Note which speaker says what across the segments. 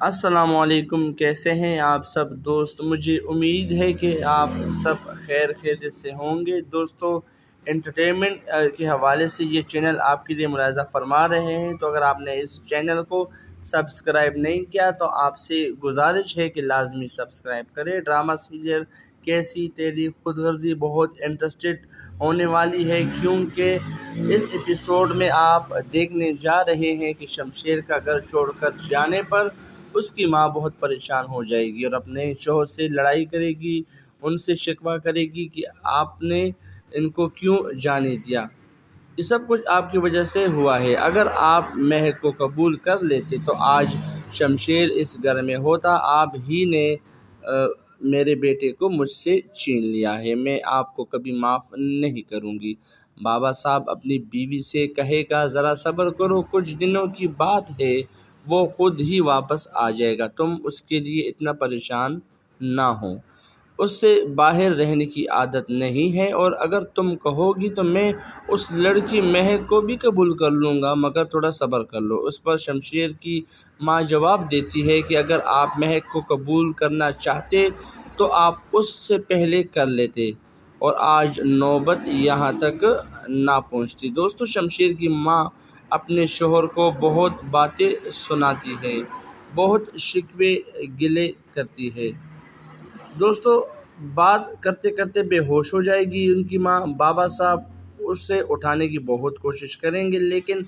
Speaker 1: السلام علیکم، کیسے ہیں آپ سب دوست؟ مجھے امید ہے کہ آپ سب خیر خیریت سے ہوں گے۔ دوستو، انٹرٹینمنٹ کے حوالے سے یہ چینل آپ کے لیے ملاحظہ فرما رہے ہیں، تو اگر آپ نے اس چینل کو سبسکرائب نہیں کیا تو آپ سے گزارش ہے کہ لازمی سبسکرائب کریں۔ ڈرامہ سیریل کیسی تیری خود غرضی بہت انٹرسٹڈ ہونے والی ہے، کیونکہ اس ایپیسوڈ میں آپ دیکھنے جا رہے ہیں کہ شمشیر کا گھر چھوڑ کر جانے پر اس کی ماں بہت پریشان ہو جائے گی اور اپنے شوہر سے لڑائی کرے گی، ان سے شکوہ کرے گی کہ آپ نے ان کو کیوں جانے دیا۔ یہ سب کچھ آپ کی وجہ سے ہوا ہے۔ اگر آپ مہک کو قبول کر لیتے تو آج شمشیر اس گھر میں ہوتا۔ آپ ہی نے میرے بیٹے کو مجھ سے چھین لیا ہے، میں آپ کو کبھی معاف نہیں کروں گی۔ بابا صاحب اپنی بیوی سے کہے گا، ذرا صبر کرو، کچھ دنوں کی بات ہے، وہ خود ہی واپس آ جائے گا، تم اس کے لیے اتنا پریشان نہ ہو۔ اس سے باہر رہنے کی عادت نہیں ہے، اور اگر تم کہو گی تو میں اس لڑکی مہک کو بھی قبول کر لوں گا، مگر تھوڑا صبر کر لو۔ اس پر شمشیر کی ماں جواب دیتی ہے کہ اگر آپ مہک کو قبول کرنا چاہتے تو آپ اس سے پہلے کر لیتے، اور آج نوبت یہاں تک نہ پہنچتی۔ دوستو، شمشیر کی ماں اپنے شوہر کو بہت باتیں سناتی ہے، بہت شکوے گلے کرتی ہے۔ دوستو، بات کرتے کرتے بے ہوش ہو جائے گی ان کی ماں۔ بابا صاحب اسے اٹھانے کی بہت کوشش کریں گے، لیکن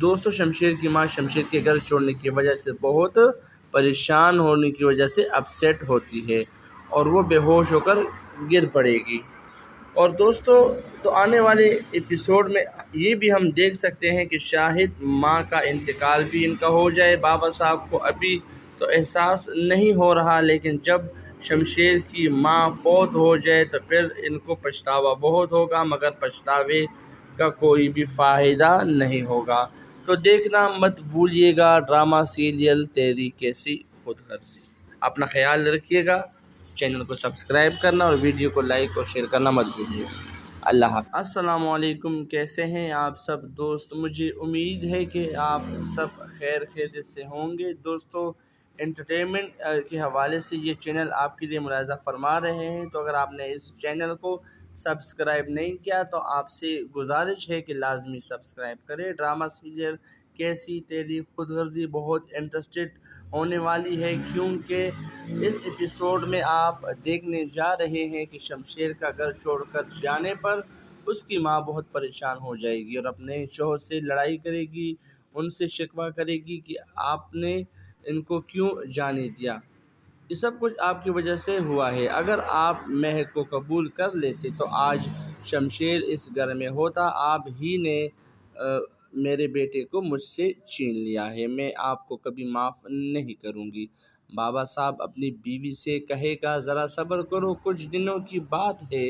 Speaker 1: دوستو شمشیر کی ماں شمشیر کے گھر چھوڑنے کی وجہ سے بہت پریشان ہونے کی وجہ سے اپسیٹ ہوتی ہے اور وہ بے ہوش ہو کر گر پڑے گی۔ اور دوستو، تو آنے والے ایپیسوڈ میں یہ بھی ہم دیکھ سکتے ہیں کہ شاہد ماں کا انتقال بھی ان کا ہو جائے۔ بابا صاحب کو ابھی تو احساس نہیں ہو رہا، لیکن جب شمشیر کی ماں فوت ہو جائے تو پھر ان کو پچھتاوا بہت ہوگا، مگر پچھتاوے کا کوئی بھی فائدہ نہیں ہوگا۔ تو دیکھنا مت بھولیے گا ڈرامہ سیریل تیری کیسی خود غرضی۔ اپنا خیال رکھیے گا، چینل کو سبسکرائب کرنا اور ویڈیو کو لائک اور شیئر کرنا مت بھولیے گا۔ اللہ حافظ۔ السلام علیکم، کیسے ہیں آپ سب دوست؟ مجھے امید ہے کہ آپ سب خیر خیریت سے ہوں گے۔ دوستو، انٹرٹینمنٹ کے حوالے سے یہ چینل آپ کے لیے ملاحظہ فرما رہے ہیں، تو اگر آپ نے اس چینل کو سبسکرائب نہیں کیا تو آپ سے گزارش ہے کہ لازمی سبسکرائب کریں۔ ڈرامہ سیریل کیسی تیری خود غرضی بہت انٹرسٹڈ ہونے والی ہے، کیونکہ اس ایپیسوڈ میں آپ دیکھنے جا رہے ہیں کہ شمشیر کا گھر چھوڑ کر جانے پر اس کی ماں بہت پریشان ہو جائے گی اور اپنے شوہر سے لڑائی کرے گی، ان سے شکوہ کرے گی کہ آپ نے ان کو کیوں جانے دیا۔ یہ سب کچھ آپ کی وجہ سے ہوا ہے۔ اگر آپ مہک کو قبول کر لیتے تو آج شمشیر اس گھر میں ہوتا۔ آپ ہی نے میرے بیٹے کو مجھ سے چھین لیا ہے، میں آپ کو کبھی معاف نہیں کروں گی۔ بابا صاحب اپنی بیوی سے کہے گا، ذرا صبر کرو، کچھ دنوں کی بات ہے،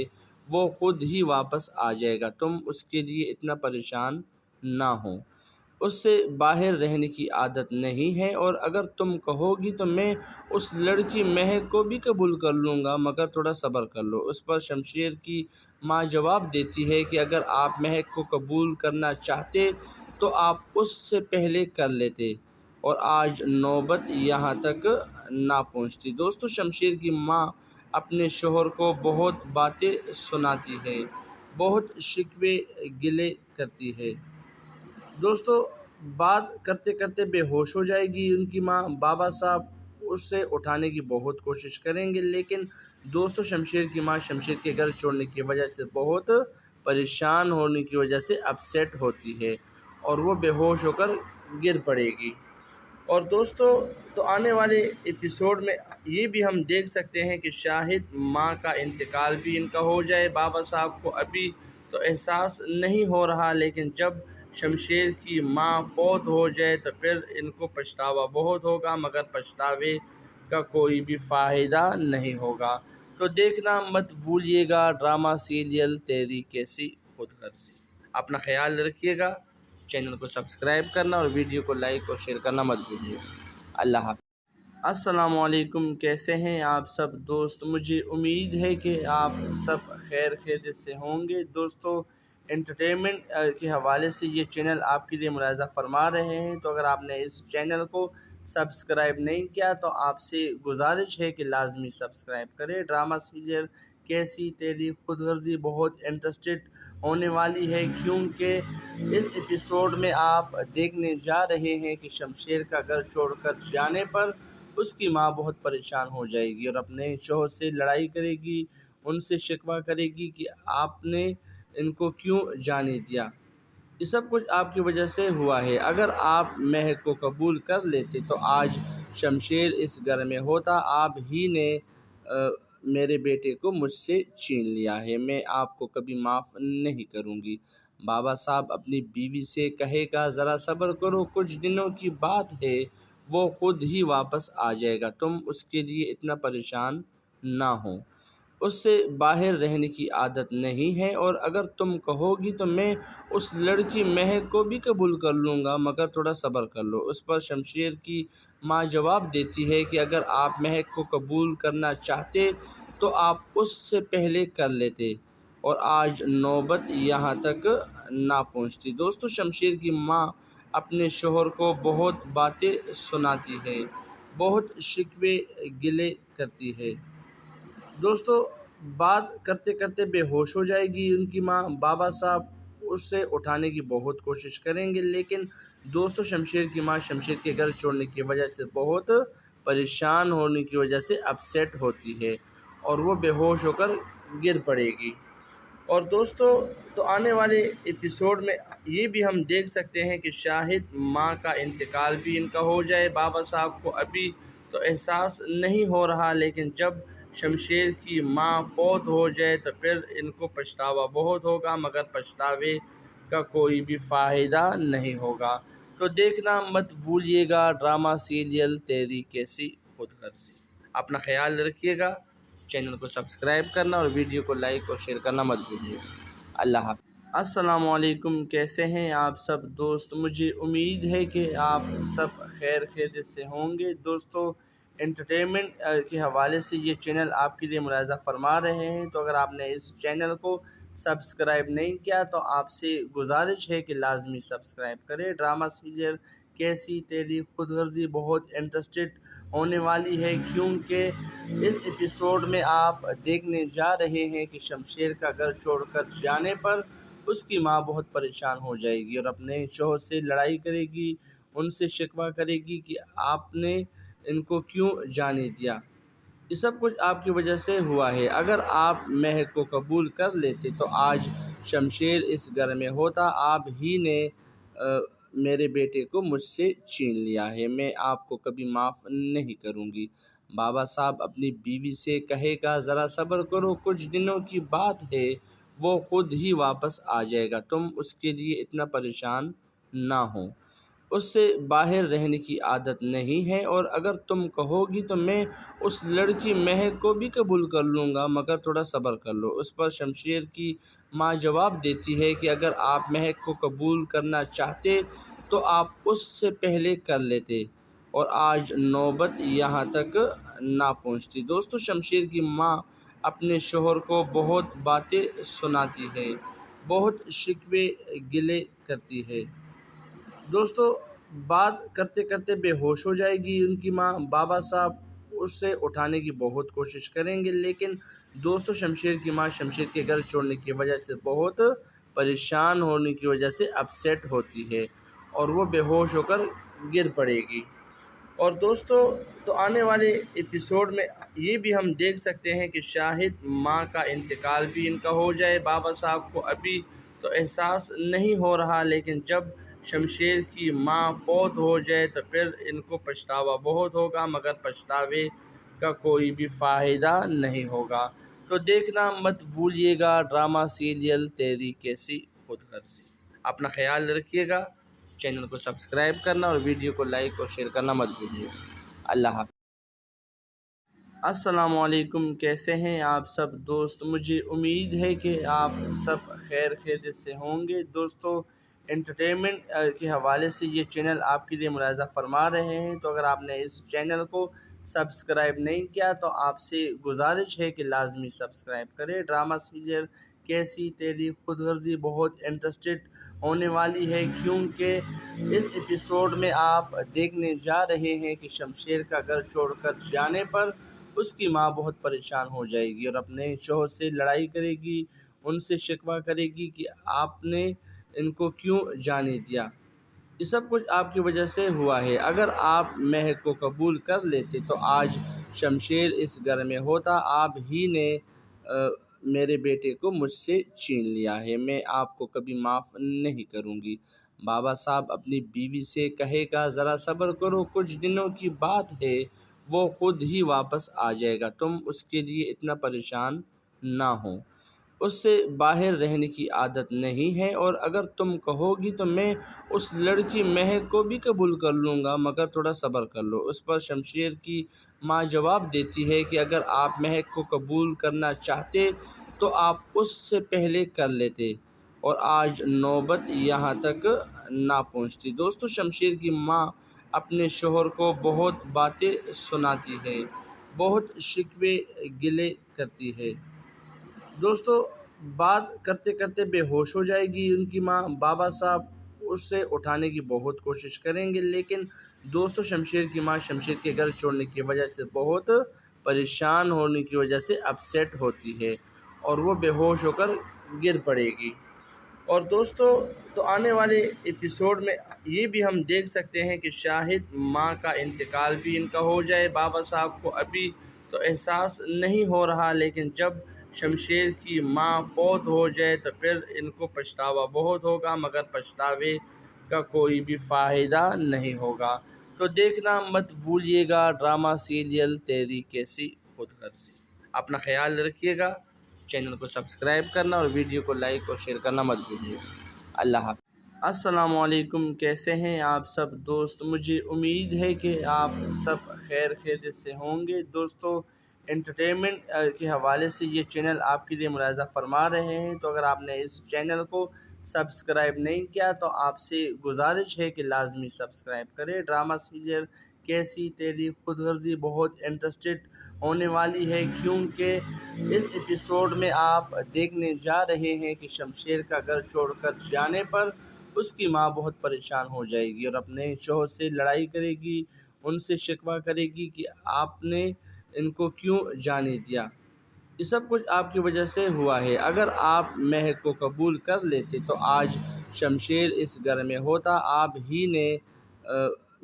Speaker 1: وہ خود ہی واپس آ جائے گا، تم اس کے لیے اتنا پریشان نہ ہو۔ اس سے باہر رہنے کی عادت نہیں ہے، اور اگر تم کہو گی تو میں اس لڑکی مہک کو بھی قبول کر لوں گا، مگر تھوڑا صبر کر لو۔ اس پر شمشیر کی ماں جواب دیتی ہے کہ اگر آپ مہک کو قبول کرنا چاہتے تو آپ اس سے پہلے کر لیتے، اور آج نوبت یہاں تک نہ پہنچتی۔ دوستو، شمشیر کی ماں اپنے شوہر کو بہت باتیں سناتی ہے، بہت شکوے گلے کرتی ہے۔ دوستو، بات کرتے کرتے بے ہوش ہو جائے گی ان کی ماں۔ بابا صاحب اسے اٹھانے کی بہت کوشش کریں گے، لیکن دوستو شمشیر کی ماں شمشیر کے گھر چھوڑنے کی وجہ سے بہت پریشان ہونے کی وجہ سے اپسیٹ ہوتی ہے اور وہ بے ہوش ہو کر گر پڑے گی۔ اور دوستو، تو آنے والے ایپیسوڈ میں یہ بھی ہم دیکھ سکتے ہیں کہ شاہد ماں کا انتقال بھی ان کا ہو جائے۔ بابا صاحب کو ابھی تو احساس نہیں ہو رہا، لیکن جب شمشیر کی ماں فوت ہو جائے تو پھر ان کو پچھتاوا بہت ہوگا، مگر پچھتاوے کا کوئی بھی فائدہ نہیں ہوگا۔ تو دیکھنا مت بھولیے گا ڈرامہ سیریل تیری کیسی خود غرضی۔ اپنا خیال رکھیے گا، چینل کو سبسکرائب کرنا اور ویڈیو کو لائک اور شیئر کرنا مت بھولیے گا۔ اللہ حافظ۔ السلام علیکم، کیسے ہیں آپ سب دوست؟ مجھے امید ہے کہ آپ سب خیر خیریت سے ہوں گے۔ دوستو، انٹرٹینمنٹ کے حوالے سے یہ چینل آپ کے لیے ملاحظہ فرما رہے ہیں، تو اگر آپ نے اس چینل کو سبسکرائب نہیں کیا تو آپ سے گزارش ہے کہ لازمی سبسکرائب کریں۔ ڈرامہ سیریل کیسی تیری خود غرضی بہت انٹرسٹڈ ہونے والی ہے، کیونکہ اس ایپیسوڈ میں آپ دیکھنے جا رہے ہیں کہ شمشیر کا گھر چھوڑ کر جانے پر اس کی ماں بہت پریشان ہو جائے گی اور اپنے شوہر سے لڑائی کرے گی، ان سے شکوہ کرے گی کہ آپ نے ان کو کیوں جانے دیا۔ یہ سب کچھ آپ کی وجہ سے ہوا ہے۔ اگر آپ مہک کو قبول کر لیتے تو آج شمشیر اس گھر میں ہوتا۔ آپ ہی نے میرے بیٹے کو مجھ سے چھین لیا ہے، میں آپ کو کبھی معاف نہیں کروں گی۔ بابا صاحب اپنی بیوی سے کہے گا ذرا صبر کرو، کچھ دنوں کی بات ہے، وہ خود ہی واپس آ جائے گا، تم اس کے لیے اتنا پریشان نہ ہو۔ اس سے باہر رہنے کی عادت نہیں ہے، اور اگر تم کہو گی تو میں اس لڑکی مہک کو بھی قبول کر لوں گا، مگر تھوڑا صبر کر لو۔ اس پر شمشیر کی ماں جواب دیتی ہے کہ اگر آپ مہک کو قبول کرنا چاہتے تو آپ اس سے پہلے کر لیتے، اور آج نوبت یہاں تک نہ پہنچتی۔ دوستو، شمشیر کی ماں اپنے شوہر کو بہت باتیں سناتی ہے، بہت شکوے گلے کرتی ہے۔ دوستو، بات کرتے کرتے بے ہوش ہو جائے گی ان کی ماں۔ بابا صاحب اسے اٹھانے کی بہت کوشش کریں گے، لیکن دوستو شمشیر کی ماں شمشیر کے گھر چھوڑنے کی وجہ سے بہت پریشان ہونے کی وجہ سے اپسیٹ ہوتی ہے اور وہ بے ہوش ہو کر گر پڑے گی۔ اور دوستو، تو آنے والے ایپیسوڈ میں یہ بھی ہم دیکھ سکتے ہیں کہ شاہد ماں کا انتقال بھی ان کا ہو جائے۔ بابا صاحب کو ابھی تو احساس نہیں ہو رہا، لیکن جب شمشیر کی ماں فوت ہو جائے تو پھر ان کو پچھتاوا بہت ہوگا، مگر پچھتاوے کا کوئی بھی فائدہ نہیں ہوگا۔ تو دیکھنا مت بھولیے گا ڈرامہ سیریل تیری کیسی خود غرضی۔ اپنا خیال رکھیے گا، چینل کو سبسکرائب کرنا اور ویڈیو کو لائک اور شیئر کرنا مت بھولیے گا۔ اللہ حافظ۔ السلام علیکم، کیسے ہیں آپ سب دوست؟ مجھے امید ہے کہ آپ سب خیر خیریت سے ہوں گے۔ دوستو، انٹرٹینمنٹ کے حوالے سے یہ چینل آپ کے لیے ملاحظہ فرما رہے ہیں، تو اگر آپ نے اس چینل کو سبسکرائب نہیں کیا تو آپ سے گزارش ہے کہ لازمی سبسکرائب کریں۔ ڈرامہ سیریل کیسی تیری خود غرضی بہت انٹرسٹڈ ہونے والی ہے، کیونکہ اس ایپیسوڈ میں آپ دیکھنے جا رہے ہیں کہ شمشیر کا گھر چھوڑ کر جانے پر اس کی ماں بہت پریشان ہو جائے گی اور اپنے شوہر سے لڑائی کرے گی، ان سے شکوہ کرے گی کہ آپ نے ان کو کیوں جانے دیا۔ یہ سب کچھ آپ کی وجہ سے ہوا ہے۔ اگر آپ مہک کو قبول کر لیتے تو آج شمشیر اس گھر میں ہوتا۔ آپ ہی نے میرے بیٹے کو مجھ سے چھین لیا ہے، میں آپ کو کبھی معاف نہیں کروں گی۔ بابا صاحب اپنی بیوی سے کہے گا ذرا صبر کرو، کچھ دنوں کی بات ہے، وہ خود ہی واپس آ جائے گا، تم اس کے لیے اتنا پریشان نہ ہو۔ اس سے باہر رہنے کی عادت نہیں ہے، اور اگر تم کہو گی تو میں اس لڑکی مہک کو بھی قبول کر لوں گا، مگر تھوڑا صبر کر لو۔ اس پر شمشیر کی ماں جواب دیتی ہے کہ اگر آپ مہک کو قبول کرنا چاہتے تو آپ اس سے پہلے کر لیتے، اور آج نوبت یہاں تک نہ پہنچتی۔ دوستو، شمشیر کی ماں اپنے شوہر کو بہت باتیں سناتی ہے، بہت شکوے گلے کرتی ہے۔ دوستو، بات کرتے کرتے بے ہوش ہو جائے گی ان کی ماں۔ بابا صاحب اسے اٹھانے کی بہت کوشش کریں گے، لیکن دوستو شمشیر کی ماں شمشیر کے گھر چھوڑنے کی وجہ سے بہت پریشان ہونے کی وجہ سے اپسیٹ ہوتی ہے اور وہ بے ہوش ہو کر گر پڑے گی۔ اور دوستو، تو آنے والے ایپیسوڈ میں یہ بھی ہم دیکھ سکتے ہیں کہ شاہد ماں کا انتقال بھی ان کا ہو جائے۔ بابا صاحب کو ابھی تو احساس نہیں ہو رہا، لیکن جب شمشیر کی ماں فوت ہو جائے تو پھر ان کو پچھتاوا بہت ہوگا، مگر پچھتاوے کا کوئی بھی فائدہ نہیں ہوگا۔ تو دیکھنا مت بھولیے گا ڈرامہ سیریل تیری کیسی خود غرضی۔ اپنا خیال رکھیے گا، چینل کو سبسکرائب کرنا اور ویڈیو کو لائک اور شیئر کرنا مت بھولیے گا۔ اللہ حافظ۔ السلام علیکم، کیسے ہیں آپ سب دوست؟ مجھے امید ہے کہ آپ سب خیر خیریت سے ہوں گے۔ دوستو، انٹرٹینمنٹ کے حوالے سے یہ چینل آپ کے لیے ملاحظہ فرما رہے ہیں، تو اگر آپ نے اس چینل کو سبسکرائب نہیں کیا تو آپ سے گزارش ہے کہ لازمی سبسکرائب کریں۔ ڈرامہ سیریل کیسی تیری خود غرضی بہت انٹرسٹڈ ہونے والی ہے، کیونکہ اس ایپیسوڈ میں آپ دیکھنے جا رہے ہیں کہ شمشیر کا گھر چھوڑ کر جانے پر اس کی ماں بہت پریشان ہو جائے گی اور اپنے شوہر سے لڑائی کرے گی، ان سے شکوہ کرے گی کہ آپ نے ان کو کیوں جانے دیا۔ یہ سب کچھ آپ کی وجہ سے ہوا ہے۔ اگر آپ مہک کو قبول کر لیتے تو آج شمشیر اس گھر میں ہوتا۔ آپ ہی نے میرے بیٹے کو مجھ سے چھین لیا ہے، میں آپ کو کبھی معاف نہیں کروں گی۔ بابا صاحب اپنی بیوی سے کہے گا ذرا صبر کرو، کچھ دنوں کی بات ہے، وہ خود ہی واپس آ جائے گا، تم اس کے لیے اتنا پریشان نہ ہو۔ اس سے باہر رہنے کی عادت نہیں ہے، اور اگر تم کہو گی تو میں اس لڑکی مہک کو بھی قبول کر لوں گا، مگر تھوڑا صبر کر لو۔ اس پر شمشیر کی ماں جواب دیتی ہے کہ اگر آپ مہک کو قبول کرنا چاہتے تو آپ اس سے پہلے کر لیتے، اور آج نوبت یہاں تک نہ پہنچتی۔ دوستو، شمشیر کی ماں اپنے شوہر کو بہت باتیں سناتی ہے، بہت شکوے گلے کرتی ہے۔ دوستو، بات کرتے کرتے بے ہوش ہو جائے گی ان کی ماں۔ بابا صاحب اسے اٹھانے کی بہت کوشش کریں گے، لیکن دوستو شمشیر کی ماں شمشیر کے گھر چھوڑنے کی وجہ سے بہت پریشان ہونے کی وجہ سے اپسیٹ ہوتی ہے اور وہ بے ہوش ہو کر گر پڑے گی۔ اور دوستو، تو آنے والے ایپیسوڈ میں یہ بھی ہم دیکھ سکتے ہیں کہ شاہد ماں کا انتقال بھی ان کا ہو جائے۔ بابا صاحب کو ابھی تو احساس نہیں ہو رہا، لیکن جب شمشیر کی ماں فوت ہو جائے تو پھر ان کو پچھتاوا بہت ہوگا، مگر پچھتاوے کا کوئی بھی فائدہ نہیں ہوگا۔ تو دیکھنا مت بھولیے گا ڈرامہ سیریل تیری کیسی خود غرضی۔ اپنا خیال رکھیے گا، چینل کو سبسکرائب کرنا اور ویڈیو کو لائک اور شیئر کرنا مت بھولیے۔ اللہ حافظ۔ السلام علیکم، کیسے ہیں آپ سب دوست؟ مجھے امید ہے کہ آپ سب خیر خیریت سے ہوں گے۔ دوستو، انٹرٹینمنٹ کے حوالے سے یہ چینل آپ کے لیے ملاحظہ فرما رہے ہیں، تو اگر آپ نے اس چینل کو سبسکرائب نہیں کیا تو آپ سے گزارش ہے کہ لازمی سبسکرائب کریں۔ ڈرامہ سیریل کیسی تیری خود غرضی بہت انٹرسٹڈ ہونے والی ہے، کیونکہ اس ایپیسوڈ میں آپ دیکھنے جا رہے ہیں کہ شمشیر کا گھر چھوڑ کر جانے پر اس کی ماں بہت پریشان ہو جائے گی اور اپنے شوہر سے لڑائی کرے گی، ان سے شکوہ کرے گی کہ آپ نے ان کو کیوں جانے دیا۔ یہ سب کچھ آپ کی وجہ سے ہوا ہے۔ اگر آپ مہک کو قبول کر لیتے تو آج شمشیر اس گھر میں ہوتا۔ آپ ہی نے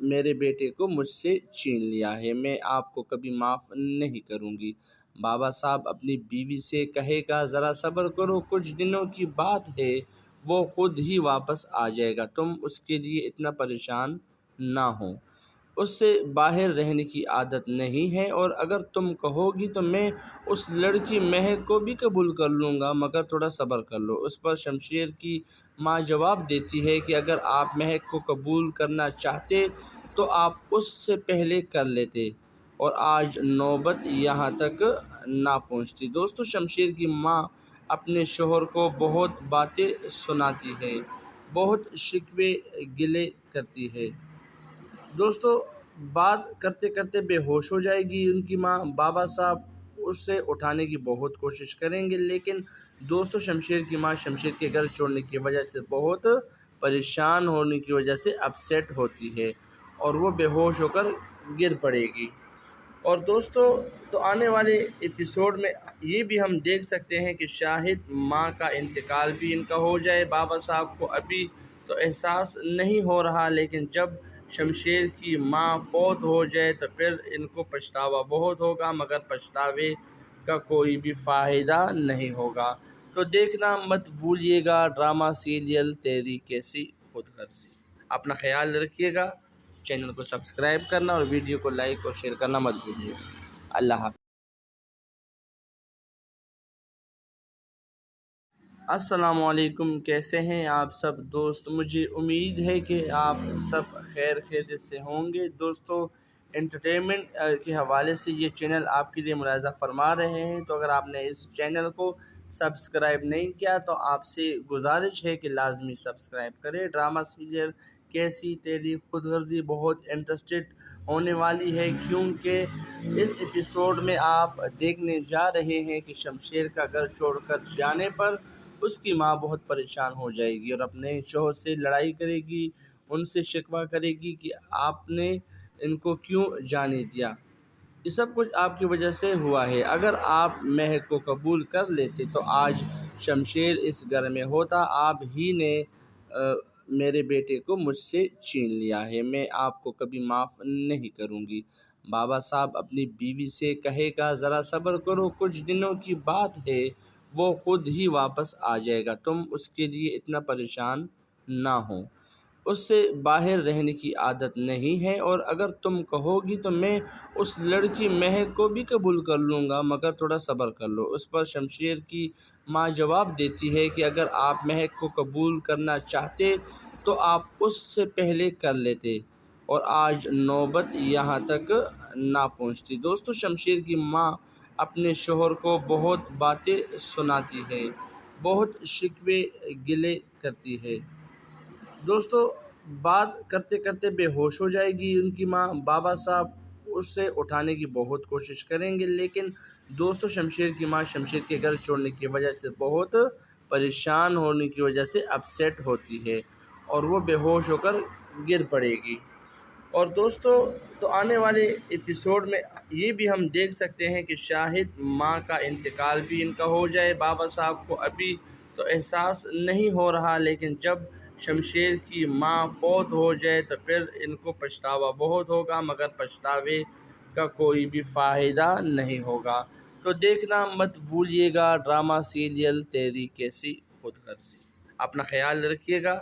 Speaker 1: میرے بیٹے کو مجھ سے چھین لیا ہے، میں آپ کو کبھی معاف نہیں کروں گی۔ بابا صاحب اپنی بیوی سے کہے گا ذرا صبر کرو، کچھ دنوں کی بات ہے، وہ خود ہی واپس آ جائے گا، تم اس کے لیے اتنا پریشان نہ ہو۔ اس سے باہر رہنے کی عادت نہیں ہے، اور اگر تم کہو گی تو میں اس لڑکی مہک کو بھی قبول کر لوں گا، مگر تھوڑا صبر کر لو۔ اس پر شمشیر کی ماں جواب دیتی ہے کہ اگر آپ مہک کو قبول کرنا چاہتے تو آپ اس سے پہلے کر لیتے، اور آج نوبت یہاں تک نہ پہنچتی۔ دوستو، شمشیر کی ماں اپنے شوہر کو بہت باتیں سناتی ہے، بہت شکوے گلے کرتی ہے۔ دوستو، بات کرتے کرتے بے ہوش ہو جائے گی ان کی ماں۔ بابا صاحب اسے اٹھانے کی بہت کوشش کریں گے، لیکن دوستو شمشیر کی ماں شمشیر کے گھر چھوڑنے کی وجہ سے بہت پریشان ہونے کی وجہ سے اپسیٹ ہوتی ہے اور وہ بے ہوش ہو کر گر پڑے گی۔ اور دوستو، تو آنے والے ایپیسوڈ میں یہ بھی ہم دیکھ سکتے ہیں کہ شاہد ماں کا انتقال بھی ان کا ہو جائے۔ بابا صاحب کو ابھی تو احساس نہیں ہو رہا، لیکن جب شمشیر کی ماں فوت ہو جائے تو پھر ان کو پچھتاوا بہت ہوگا، مگر پچھتاوے کا کوئی بھی فائدہ نہیں ہوگا۔ تو دیکھنا مت بھولیے گا ڈرامہ سیریل تیری کیسی خود غرضی۔ اپنا خیال رکھیے گا، چینل کو سبسکرائب کرنا اور ویڈیو کو لائک اور شیئر کرنا مت بھولیے۔ اللہ حافظ۔ السلام علیکم، کیسے ہیں آپ سب دوست؟ مجھے امید ہے کہ آپ سب خیر خیریت سے ہوں گے۔ دوستو، انٹرٹینمنٹ کے حوالے سے یہ چینل آپ کے لیے ملاحظہ فرما رہے ہیں، تو اگر آپ نے اس چینل کو سبسکرائب نہیں کیا تو آپ سے گزارش ہے کہ لازمی سبسکرائب کریں۔ ڈرامہ سیریل کیسی تیری خود غرضی بہت انٹرسٹڈ ہونے والی ہے، کیونکہ اس ایپیسوڈ میں آپ دیکھنے جا رہے ہیں کہ شمشیر کا گھر چھوڑ کر جانے پر اس کی ماں بہت پریشان ہو جائے گی اور اپنے شوہر سے لڑائی کرے گی، ان سے شکوہ کرے گی کہ آپ نے ان کو کیوں جانے دیا۔ یہ سب کچھ آپ کی وجہ سے ہوا ہے۔ اگر آپ مہک کو قبول کر لیتے تو آج شمشیر اس گھر میں ہوتا۔ آپ ہی نے میرے بیٹے کو مجھ سے چھین لیا ہے، میں آپ کو کبھی معاف نہیں کروں گی۔ بابا صاحب اپنی بیوی سے کہے گا ذرا صبر کرو، کچھ دنوں کی بات ہے، وہ خود ہی واپس آ جائے گا، تم اس کے لیے اتنا پریشان نہ ہو، اس سے باہر رہنے کی عادت نہیں ہے، اور اگر تم کہو گی تو میں اس لڑکی مہک کو بھی قبول کر لوں گا، مگر تھوڑا صبر کر لو۔ اس پر شمشیر کی ماں جواب دیتی ہے کہ اگر آپ مہک کو قبول کرنا چاہتے تو آپ اس سے پہلے کر لیتے اور آج نوبت یہاں تک نہ پہنچتی۔ دوستو، شمشیر کی ماں اپنے شوہر کو بہت باتیں سناتی ہے، بہت شکوے گلے کرتی ہے۔ دوستو، بات کرتے کرتے بے ہوش ہو جائے گی ان کی ماں۔ بابا صاحب اسے اٹھانے کی بہت کوشش کریں گے، لیکن دوستو شمشیر کی ماں شمشیر کے گھر چھوڑنے کی وجہ سے بہت پریشان ہونے کی وجہ سے اپسیٹ ہوتی ہے اور وہ بے ہوش ہو کر گر پڑے گی۔ اور دوستو، تو آنے والے ایپیسوڈ میں یہ بھی ہم دیکھ سکتے ہیں کہ شاہد ماں کا انتقال بھی ان کا ہو جائے۔ بابا صاحب کو ابھی تو احساس نہیں ہو رہا، لیکن جب شمشیر کی ماں فوت ہو جائے تو پھر ان کو پچھتاوا بہت ہوگا، مگر پچھتاوے کا کوئی بھی فائدہ نہیں ہوگا۔ تو دیکھنا مت بھولیے گا ڈرامہ سیریل تیری کیسی خود غرضی۔ اپنا خیال رکھیے گا،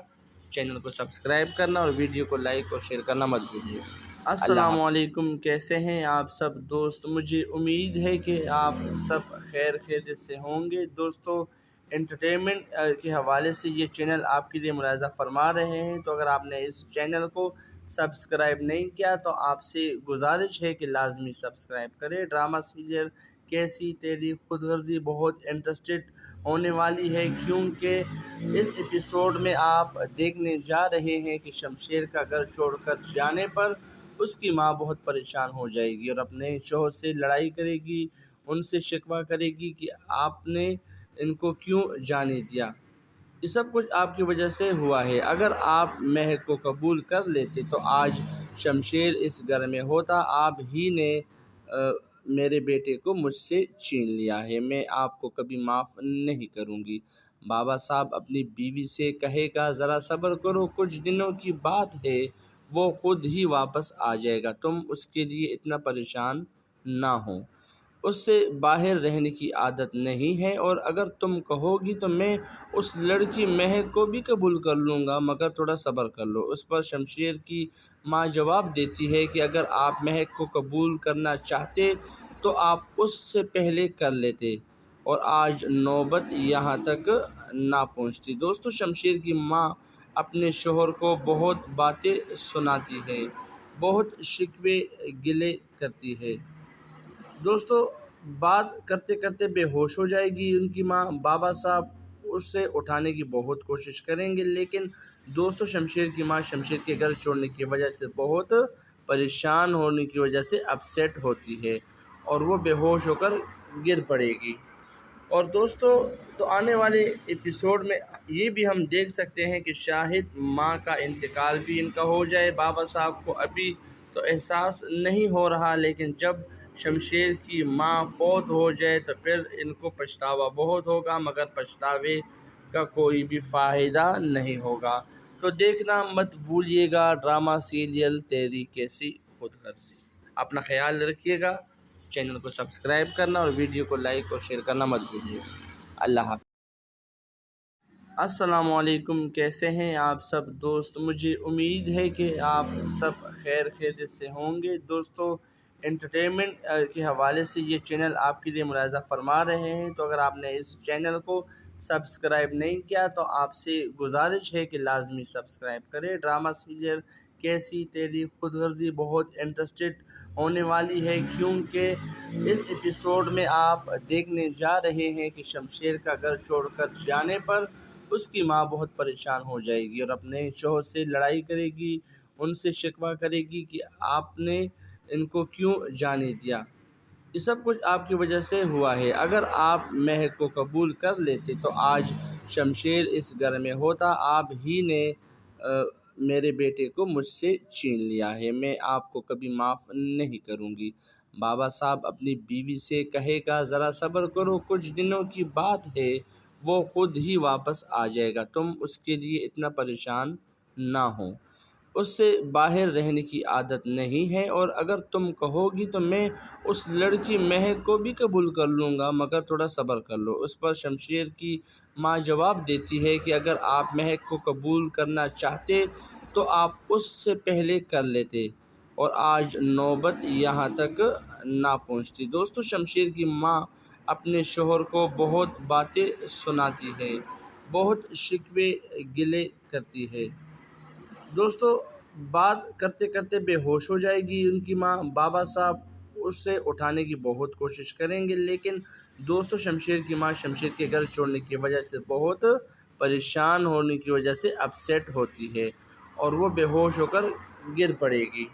Speaker 1: چینل کو سبسکرائب کرنا اور ویڈیو کو لائک اور شیئر کرنا مت بھولیے۔ السلام علیکم، کیسے ہیں آپ سب دوست؟ مجھے امید ہے کہ آپ سب خیر خیریت سے ہوں گے۔ دوستو، انٹرٹینمنٹ کے حوالے سے یہ چینل آپ کے لیے ملاحظہ فرما رہے ہیں، تو اگر آپ نے اس چینل کو سبسکرائب نہیں کیا تو آپ سے گزارش ہے کہ لازمی سبسکرائب کریں۔ ڈرامہ سیریل کیسی تیری خود غرضی بہت انٹرسٹڈ ہونے والی ہے، کیونکہ اس ایپیسوڈ میں آپ دیکھنے جا رہے ہیں کہ شمشیر کا گھر چھوڑ کر جانے پر اس کی ماں بہت پریشان ہو جائے گی اور اپنے شوہر سے لڑائی کرے گی، ان سے شکوہ کرے گی کہ آپ نے ان کو کیوں جانے دیا۔ یہ سب کچھ آپ کی وجہ سے ہوا ہے۔ اگر آپ مہک کو قبول کر لیتے تو آج شمشیر اس گھر میں ہوتا۔ آپ ہی نے میرے بیٹے کو مجھ سے چھین لیا ہے، میں آپ کو کبھی معاف نہیں کروں گی۔ بابا صاحب اپنی بیوی سے کہے گا ذرا صبر کرو، کچھ دنوں کی بات ہے، وہ خود ہی واپس آ جائے گا، تم اس کے لیے اتنا پریشان نہ ہو، اس سے باہر رہنے کی عادت نہیں ہے، اور اگر تم کہو گی تو میں اس لڑکی مہک کو بھی قبول کر لوں گا، مگر تھوڑا صبر کر لو۔ اس پر شمشیر کی ماں جواب دیتی ہے کہ اگر آپ مہک کو قبول کرنا چاہتے تو آپ اس سے پہلے کر لیتے اور آج نوبت یہاں تک نہ پہنچتی۔ دوستو، شمشیر کی ماں اپنے شوہر کو بہت باتیں سناتی ہے، بہت شکوے گلے کرتی ہے۔ دوستو، بات کرتے کرتے بے ہوش ہو جائے گی ان کی ماں۔ بابا صاحب اسے اٹھانے کی بہت کوشش کریں گے، لیکن دوستو شمشیر کی ماں شمشیر کے گھر چھوڑنے کی وجہ سے بہت پریشان ہونے کی وجہ سے اپسیٹ ہوتی ہے اور وہ بے ہوش ہو کر گر پڑے گی۔ اور دوستو، تو آنے والے ایپیسوڈ میں یہ بھی ہم دیکھ سکتے ہیں کہ شاہد ماں کا انتقال بھی ان کا ہو جائے۔ بابا صاحب کو ابھی تو احساس نہیں ہو رہا، لیکن جب شمشیر کی ماں فوت ہو جائے تو پھر ان کو پچھتاوا بہت ہوگا، مگر پچھتاوے کا کوئی بھی فائدہ نہیں ہوگا۔ تو دیکھنا مت بھولیے گا ڈرامہ سیریل تیری کیسی خود غرضی۔ اپنا خیال رکھیے گا، چینل کو سبسکرائب کرنا اور ویڈیو کو لائک اور شیئر کرنا مت بھولیے۔ اللہ حافظ۔ السلام علیکم، کیسے ہیں آپ سب دوست؟ مجھے امید ہے کہ آپ سب خیر خیریت سے ہوں گے۔ دوستو، انٹرٹینمنٹ کے حوالے سے یہ چینل آپ کے لیے ملاحظہ فرما رہے ہیں، تو اگر آپ نے اس چینل کو سبسکرائب نہیں کیا تو آپ سے گزارش ہے کہ لازمی سبسکرائب کریں۔ ڈرامہ سیریل کیسی تیری خود غرضی بہت انٹرسٹڈ ہونے والی ہے، کیونکہ اس ایپیسوڈ میں آپ دیکھنے جا رہے ہیں کہ شمشیر کا گھر چھوڑ کر جانے پر اس کی ماں بہت پریشان ہو جائے گی اور اپنے شوہر سے لڑائی کرے گی، ان سے شکوہ کرے گی کہ آپ نے ان کو کیوں جانے دیا۔ یہ سب کچھ آپ کی وجہ سے ہوا ہے۔ اگر آپ مہک کو قبول کر لیتے تو آج شمشیر اس گھر میں ہوتا۔ آپ ہی نے میرے بیٹے کو مجھ سے چھین لیا ہے، میں آپ کو کبھی معاف نہیں کروں گی۔ بابا صاحب اپنی بیوی سے کہے گا، ذرا صبر کرو، کچھ دنوں کی بات ہے، وہ خود ہی واپس آ جائے گا، تم اس کے لیے اتنا پریشان نہ ہو۔ اس سے باہر رہنے کی عادت نہیں ہے، اور اگر تم کہو گی تو میں اس لڑکی مہک کو بھی قبول کر لوں گا، مگر تھوڑا صبر کر لو۔ اس پر شمشیر کی ماں جواب دیتی ہے کہ اگر آپ مہک کو قبول کرنا چاہتے تو آپ اس سے پہلے کر لیتے، اور آج نوبت یہاں تک نہ پہنچتی۔ دوستو، شمشیر کی ماں اپنے شوہر کو بہت باتیں سناتی ہے، بہت شکوے گلے کرتی ہے۔ دوستو، بات کرتے کرتے بے ہوش ہو جائے گی ان کی ماں۔ بابا صاحب اسے اٹھانے کی بہت کوشش کریں گے، لیکن دوستو شمشیر کی ماں شمشیر کے گھر چھوڑنے کی وجہ سے بہت پریشان ہونے کی وجہ سے اپسیٹ ہوتی ہے اور وہ بے ہوش ہو کر گر پڑے گی۔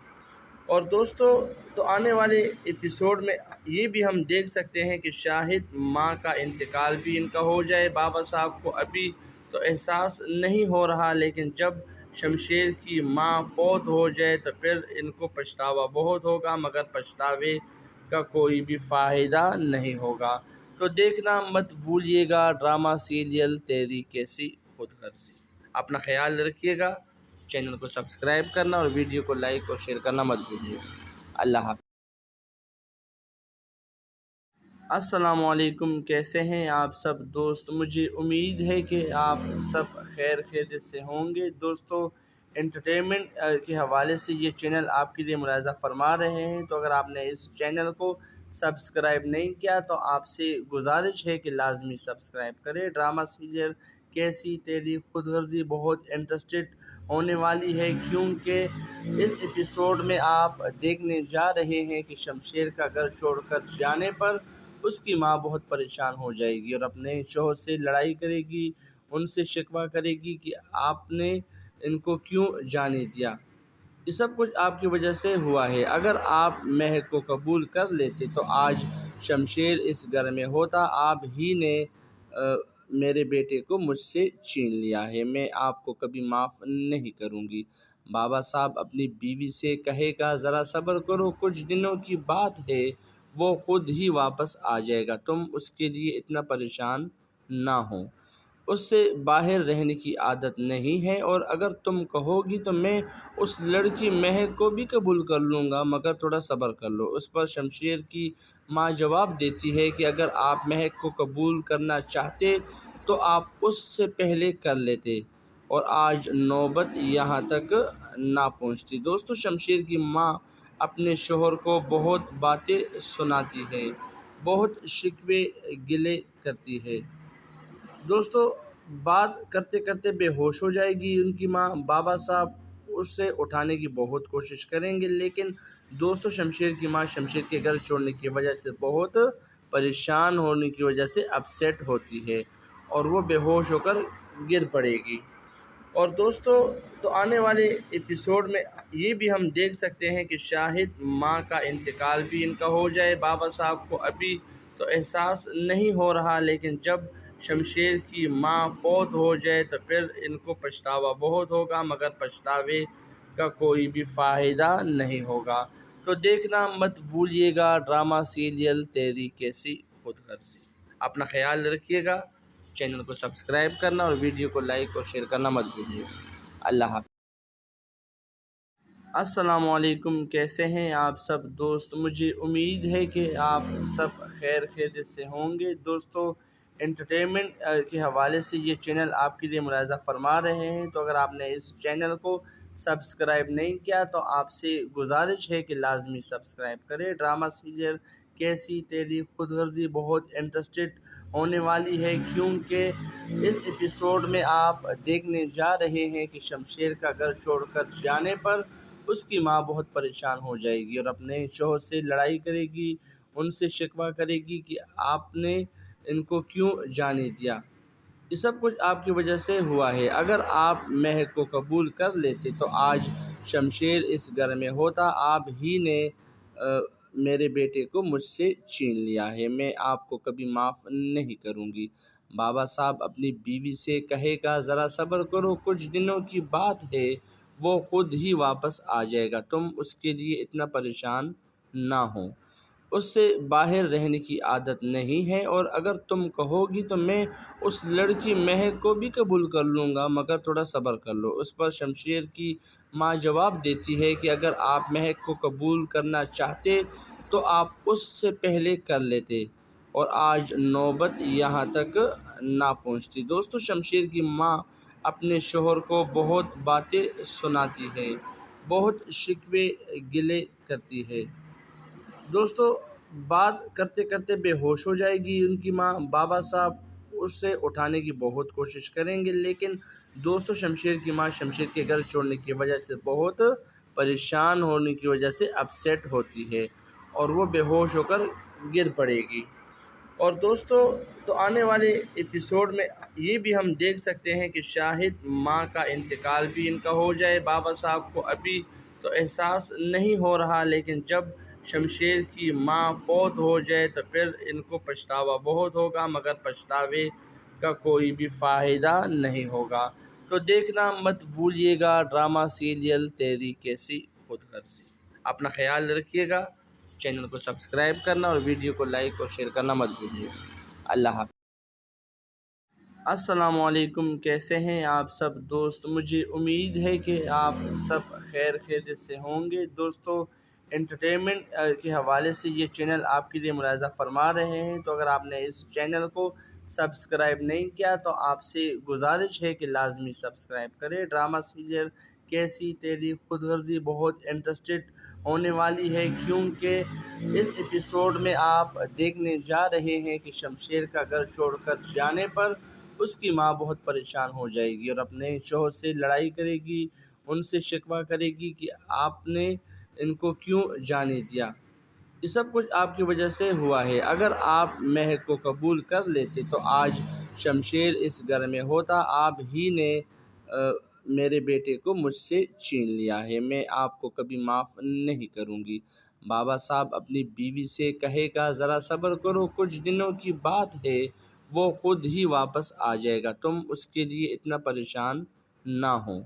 Speaker 1: اور دوستو، تو آنے والے ایپیسوڈ میں یہ بھی ہم دیکھ سکتے ہیں کہ شاہد ماں کا انتقال بھی ان کا ہو جائے۔ بابا صاحب کو ابھی تو احساس نہیں ہو رہا، لیکن جب شمشیر کی ماں فوت ہو جائے تو پھر ان کو پچھتاوا بہت ہوگا، مگر پچھتاوے کا کوئی بھی فائدہ نہیں ہوگا۔ تو دیکھنا مت بھولیے گا ڈرامہ سیریل تیری کیسی خود غرضی۔ اپنا خیال رکھیے گا، چینل کو سبسکرائب کرنا اور ویڈیو کو لائک اور شیئر کرنا مت بھولیے گا۔ اللہ حافظ۔ السلام علیکم، کیسے ہیں آپ سب دوست؟ مجھے امید ہے کہ آپ سب خیر خیریت سے ہوں گے۔ دوستو، انٹرٹینمنٹ کے حوالے سے یہ چینل آپ کے لیے ملاحظہ فرما رہے ہیں، تو اگر آپ نے اس چینل کو سبسکرائب نہیں کیا تو آپ سے گزارش ہے کہ لازمی سبسکرائب کریں۔ ڈرامہ سیریل کیسی تیری خود غرضی بہت انٹرسٹڈ ہونے والی ہے، کیونکہ اس ایپیسوڈ میں آپ دیکھنے جا رہے ہیں کہ شمشیر کا گھر چھوڑ کر جانے پر اس کی ماں بہت پریشان ہو جائے گی اور اپنے شوہر سے لڑائی کرے گی، ان سے شکوہ کرے گی کہ آپ نے ان کو کیوں جانے دیا۔ یہ سب کچھ آپ کی وجہ سے ہوا ہے۔ اگر آپ مہک کو قبول کر لیتے تو آج شمشیر اس گھر میں ہوتا۔ آپ ہی نے میرے بیٹے کو مجھ سے چھین لیا ہے، میں آپ کو کبھی معاف نہیں کروں گی۔ بابا صاحب اپنی بیوی سے کہے گا، ذرا صبر کرو، کچھ دنوں کی بات ہے، وہ خود ہی واپس آ جائے گا، تم اس کے لیے اتنا پریشان نہ ہو۔ اس سے باہر رہنے کی عادت نہیں ہے، اور اگر تم کہو گی تو میں اس لڑکی مہک کو بھی قبول کر لوں گا، مگر تھوڑا صبر کر لو۔ اس پر شمشیر کی ماں جواب دیتی ہے کہ اگر آپ مہک کو قبول کرنا چاہتے تو آپ اس سے پہلے کر لیتے، اور آج نوبت یہاں تک نہ پہنچتی۔ دوستو، شمشیر کی ماں اپنے شوہر کو بہت باتیں سناتی ہے، بہت شکوے گلے کرتی ہے۔ دوستو، بات کرتے کرتے بے ہوش ہو جائے گی ان کی ماں۔ بابا صاحب اسے اٹھانے کی بہت کوشش کریں گے، لیکن دوستو شمشیر کی ماں شمشیر کے گھر چھوڑنے کی وجہ سے بہت پریشان ہونے کی وجہ سے اپسیٹ ہوتی ہے اور وہ بے ہوش ہو کر گر پڑے گی۔ اور دوستو، تو آنے والے ایپیسوڈ میں یہ بھی ہم دیکھ سکتے ہیں کہ شاہد ماں کا انتقال بھی ان کا ہو جائے۔ بابا صاحب کو ابھی تو احساس نہیں ہو رہا، لیکن جب شمشیر کی ماں فوت ہو جائے تو پھر ان کو پچھتاوا بہت ہوگا، مگر پچھتاوے کا کوئی بھی فائدہ نہیں ہوگا۔ تو دیکھنا مت بھولیے گا ڈرامہ سیریل تیری کیسی خود غرضی۔ اپنا خیال رکھیے گا، چینل کو سبسکرائب کرنا اور ویڈیو کو لائک اور شیئر کرنا مت بھولیے گا۔ اللہ حافظ۔ السلام علیکم، کیسے ہیں آپ سب دوست؟ مجھے امید ہے کہ آپ سب خیر خیریت سے ہوں گے۔ دوستو، انٹرٹینمنٹ کے حوالے سے یہ چینل آپ کے لیے ملاحظہ فرما رہے ہیں، تو اگر آپ نے اس چینل کو سبسکرائب نہیں کیا تو آپ سے گزارش ہے کہ لازمی سبسکرائب کریں۔ ڈرامہ سیریل کیسی تیری خود غرضی بہت انٹرسٹڈ ہونے والی ہے، کیونکہ اس ایپیسوڈ میں آپ دیکھنے جا رہے ہیں کہ شمشیر کا گھر چھوڑ کر جانے پر اس کی ماں بہت پریشان ہو جائے گی اور اپنے شوہر سے لڑائی کرے گی، ان سے شکوہ کرے گی کہ آپ نے ان کو کیوں جانے دیا، یہ سب کچھ آپ کی وجہ سے ہوا ہے۔ اگر آپ مہک کو قبول کر لیتے تو آج شمشیر اس گھر میں ہوتا، آپ ہی نے میرے بیٹے کو مجھ سے چھین لیا ہے، میں آپ کو کبھی معاف نہیں کروں گی۔ بابا صاحب اپنی بیوی سے کہے گا ذرا صبر کرو، کچھ دنوں کی بات ہے، وہ خود ہی واپس آ جائے گا، تم اس کے لیے اتنا پریشان نہ ہو، اس سے باہر رہنے کی عادت نہیں ہے، اور اگر تم کہو گی تو میں اس لڑکی مہک کو بھی قبول کر لوں گا، مگر تھوڑا صبر کر لو۔ اس پر شمشیر کی ماں جواب دیتی ہے کہ اگر آپ مہک کو قبول کرنا چاہتے تو آپ اس سے پہلے کر لیتے، اور آج نوبت یہاں تک نہ پہنچتی۔ دوستو، شمشیر کی ماں اپنے شوہر کو بہت باتیں سناتی ہے، بہت شکوے گلے کرتی ہے۔ دوستو، بات کرتے کرتے بے ہوش ہو جائے گی ان کی ماں۔ بابا صاحب اسے اٹھانے کی بہت کوشش کریں گے، لیکن دوستو شمشیر کی ماں شمشیر کے گھر چھوڑنے کی وجہ سے بہت پریشان ہونے کی وجہ سے اپسیٹ ہوتی ہے اور وہ بے ہوش ہو کر گر پڑے گی۔ اور دوستو، تو آنے والے ایپیسوڈ میں یہ بھی ہم دیکھ سکتے ہیں کہ شاہد ماں کا انتقال بھی ان کا ہو جائے۔ بابا صاحب کو ابھی تو احساس نہیں ہو رہا، لیکن جب شمشیر کی ماں فوت ہو جائے تو پھر ان کو پچھتاوا بہت ہوگا، مگر پچھتاوے کا کوئی بھی فائدہ نہیں ہوگا۔ تو دیکھنا مت بھولیے گا ڈرامہ سیریل تیری کیسی خود غرضی۔ اپنا خیال رکھیے گا، چینل کو سبسکرائب کرنا اور ویڈیو کو لائک اور شیئر کرنا مت بھولیے۔ اللہ حافظ۔ السلام علیکم، کیسے ہیں آپ سب دوست؟ مجھے امید ہے کہ آپ سب خیر خیریت سے ہوں گے۔ دوستو، انٹرٹینمنٹ کے حوالے سے یہ چینل آپ کے لیے ملاحظہ فرما رہے ہیں، تو اگر آپ نے اس چینل کو سبسکرائب نہیں کیا تو آپ سے گزارش ہے کہ لازمی سبسکرائب کریں۔ ڈرامہ سیریل کیسی تیری خود غرضی بہت انٹرسٹڈ ہونے والی ہے، کیونکہ اس ایپیسوڈ میں آپ دیکھنے جا رہے ہیں کہ شمشیر کا گھر چھوڑ کر جانے پر اس کی ماں بہت پریشان ہو جائے گی اور اپنے شوہر سے لڑائی کرے گی، ان سے شکوہ کرے گی کہ آپ نے ان کو کیوں جانے دیا، یہ سب کچھ آپ کی وجہ سے ہوا ہے۔ اگر آپ مہک کو قبول کر لیتے تو آج شمشیر اس گھر میں ہوتا، آپ ہی نے میرے بیٹے کو مجھ سے چھین لیا ہے، میں آپ کو کبھی معاف نہیں کروں گی۔ بابا صاحب اپنی بیوی سے کہے گا ذرا صبر کرو، کچھ دنوں کی بات ہے، وہ خود ہی واپس آ جائے گا، تم اس کے لیے اتنا پریشان نہ ہو،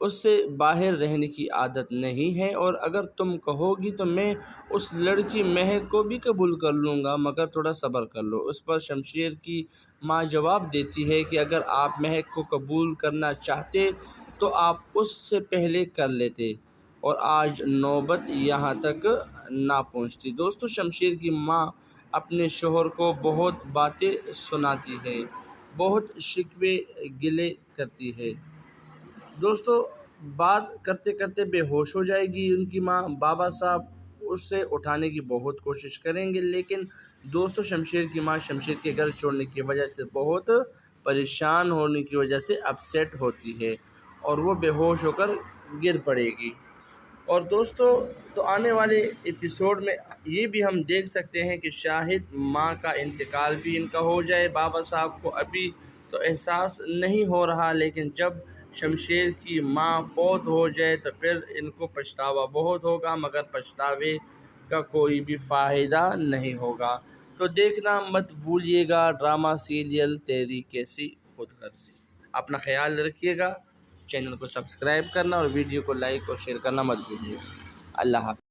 Speaker 1: اس سے باہر رہنے کی عادت نہیں ہے، اور اگر تم کہو گی تو میں اس لڑکی مہک کو بھی قبول کر لوں گا، مگر تھوڑا صبر کر لو۔ اس پر شمشیر کی ماں جواب دیتی ہے کہ اگر آپ مہک کو قبول کرنا چاہتے تو آپ اس سے پہلے کر لیتے، اور آج نوبت یہاں تک نہ پہنچتی۔ دوستو، شمشیر کی ماں اپنے شوہر کو بہت باتیں سناتی ہے، بہت شکوے گلے کرتی ہے۔ دوستو، بات کرتے کرتے بے ہوش ہو جائے گی ان کی ماں۔ بابا صاحب اسے اٹھانے کی بہت کوشش کریں گے، لیکن دوستو شمشیر کی ماں شمشیر کے گھر چھوڑنے کی وجہ سے بہت پریشان ہونے کی وجہ سے اپسیٹ ہوتی ہے اور وہ بے ہوش ہو کر گر پڑے گی۔ اور دوستو، تو آنے والے ایپیسوڈ میں یہ بھی ہم دیکھ سکتے ہیں کہ شاہد ماں کا انتقال بھی ان کا ہو جائے۔ بابا صاحب کو ابھی تو احساس نہیں ہو رہا، لیکن جب شمشیر کی ماں فوت ہو جائے تو پھر ان کو پچھتاوا بہت ہوگا، مگر پچھتاوے کا کوئی بھی فائدہ نہیں ہوگا۔ تو دیکھنا مت بھولیے گا ڈرامہ سیریل تیری کیسی خود غرضی۔ اپنا خیال رکھیے گا، چینل کو سبسکرائب کرنا اور ویڈیو کو لائک اور شیئر کرنا مت بھولیے۔ اللہ حافظ۔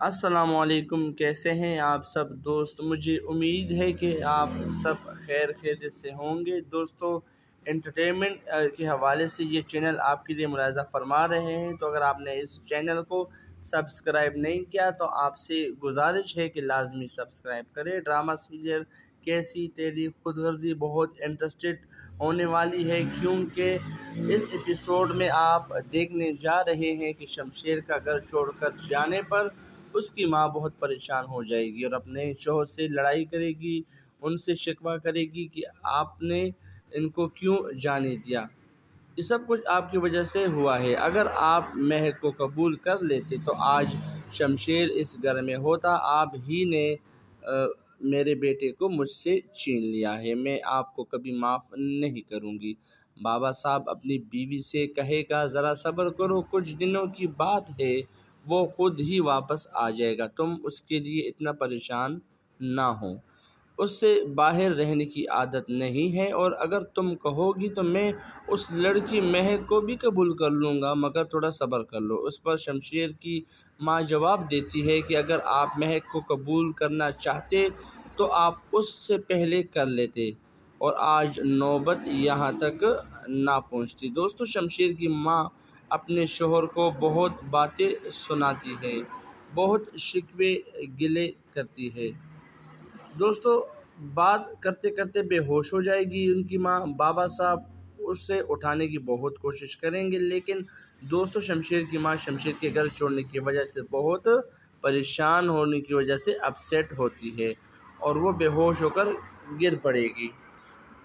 Speaker 1: السلام علیکم، کیسے ہیں آپ سب دوست؟ مجھے امید ہے کہ آپ سب خیر خیریت سے ہوں گے۔ دوستو، انٹرٹینمنٹ کے حوالے سے یہ چینل آپ کے لیے ملاحظہ فرما رہے ہیں، تو اگر آپ نے اس چینل کو سبسکرائب نہیں کیا تو آپ سے گزارش ہے کہ لازمی سبسکرائب کریں۔ ڈرامہ سیریل کیسی تیری خود غرضی بہت انٹرسٹڈ ہونے والی ہے، کیونکہ اس ایپیسوڈ میں آپ دیکھنے جا رہے ہیں کہ شمشیر کا گھر چھوڑ کر جانے پر اس کی ماں بہت پریشان ہو جائے گی اور اپنے شوہر سے لڑائی کرے گی، ان سے شکوہ کرے گی کہ آپ نے ان کو کیوں جانے دیا، یہ سب کچھ آپ کی وجہ سے ہوا ہے۔ اگر آپ مہک کو قبول کر لیتے تو آج شمشیر اس گھر میں ہوتا۔ آپ ہی نے میرے بیٹے کو مجھ سے چھین لیا ہے، میں آپ کو کبھی معاف نہیں کروں گی۔ بابا صاحب اپنی بیوی سے کہے گا ذرا صبر کرو، کچھ دنوں کی بات ہے، وہ خود ہی واپس آ جائے گا، تم اس کے لیے اتنا پریشان نہ ہو، اس سے باہر رہنے کی عادت نہیں ہے، اور اگر تم کہو گی تو میں اس لڑکی مہک کو بھی قبول کر لوں گا، مگر تھوڑا صبر کر لو۔ اس پر شمشیر کی ماں جواب دیتی ہے کہ اگر آپ مہک کو قبول کرنا چاہتے تو آپ اس سے پہلے کر لیتے، اور آج نوبت یہاں تک نہ پہنچتی۔ دوستو، شمشیر کی ماں اپنے شوہر کو بہت باتیں سناتی ہے، بہت شکوے گلے کرتی ہے۔ دوستو، بات کرتے کرتے بے ہوش ہو جائے گی ان کی ماں۔ بابا صاحب اسے اٹھانے کی بہت کوشش کریں گے، لیکن دوستو شمشیر کی ماں شمشیر کے گھر چھوڑنے کی وجہ سے بہت پریشان ہونے کی وجہ سے اپسیٹ ہوتی ہے، اور وہ بے ہوش ہو کر گر پڑے گی۔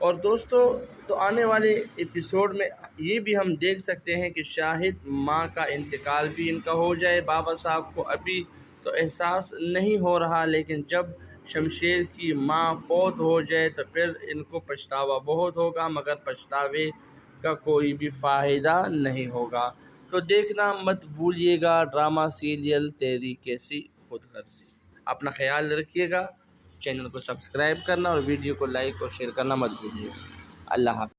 Speaker 1: اور دوستو، تو آنے والے ایپیسوڈ میں یہ بھی ہم دیکھ سکتے ہیں کہ شاہد ماں کا انتقال بھی ان کا ہو جائے۔ بابا صاحب کو ابھی تو احساس نہیں ہو رہا، لیکن جب شمشیر کی ماں فوت ہو جائے تو پھر ان کو پچھتاوا بہت ہوگا، مگر پچھتاوے کا کوئی بھی فائدہ نہیں ہوگا۔ تو دیکھنا مت بھولیے گا ڈرامہ سیریل تیری کیسی خود غرضی۔ اپنا خیال رکھیے گا، چینل کو سبسکرائب کرنا اور ویڈیو کو لائک اور شیئر کرنا مت بھولیے گا۔ اللہ حافظ۔